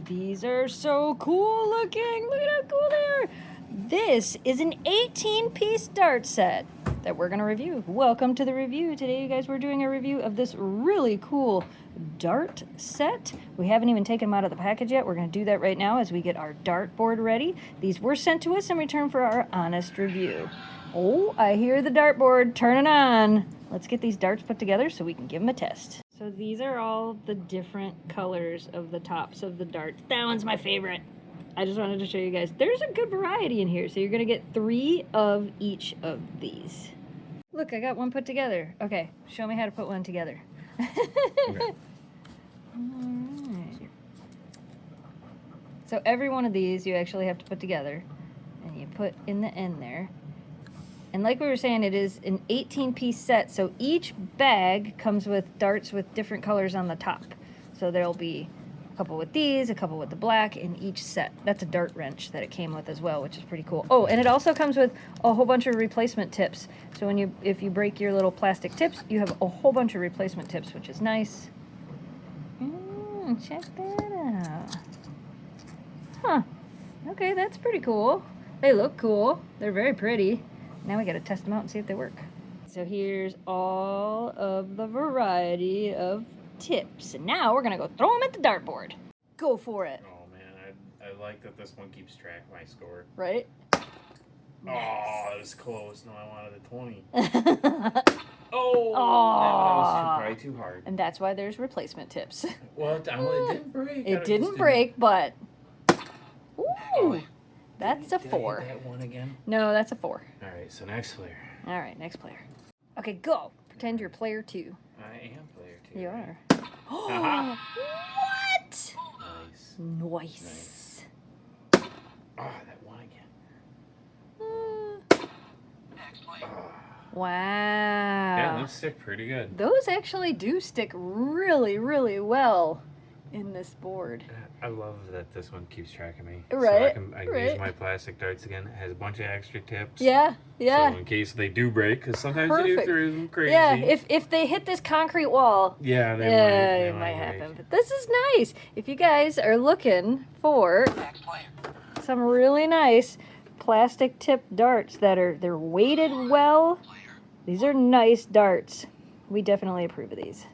These are so cool looking. Look at how cool they are. This is an 18-piece dart set that we're going to review. Welcome to the review. Today, you guys, we're doing a review of this really cool dart set. We haven't even taken them out of the package yet. We're going to do that right now as we get our dart board ready. These were sent to us in return for our honest review. Oh, I hear the dartboard turning on. Let's get these darts put together so we can give them a test. So these are all the different colors of the tops of the darts. That one's my favorite. I just wanted to show you guys. There's a good variety in here, so you're going to get 3 of each of these. Look, I got one put together. Okay, show me how to put one together. Okay. All right. So every one of these you actually have to put together, and you put in the end there. And like we were saying, it is an 18-piece set, so each bag comes with darts with different colors on the top. So there'll be a couple with these, a couple with the black in each set. That's a dart wrench that it came with as well, which is pretty cool. Oh, and it also comes with a whole bunch of replacement tips. So if you break your little plastic tips, you have a whole bunch of replacement tips, which is nice. Check that out. Huh. Okay, that's pretty cool. They look cool. They're very pretty. Now we got to test them out and see if they work. So here's all of the variety of tips. And now we're going to go throw them at the dartboard. Go for it. Oh, man. I like that this one keeps track of my score. Right? Nice. Oh, it was close. No, I wanted a 20. Oh, that was probably too hard. And that's why there's replacement tips. Well, it didn't break. It didn't break, but... Ooh! Oh. That's a 4. Did I hit that one again? No, that's a 4. All right, so next player. All right, next player. Okay, go. Pretend you're player 2. I am player 2. You are. What? Nice. Nice. Oh, that one again. Next player. Wow. Yeah, those stick pretty good. Those actually do stick really, really well in this board. I love that this one keeps track of me. Right. So I can use my plastic darts again. It has a bunch of extra tips. Yeah, yeah. So in case they do break, because sometimes they do through them crazy. Yeah, if they hit this concrete wall, they might happen. But this is nice. If you guys are looking for some really nice plastic tip darts they're weighted well, these are nice darts. We definitely approve of these.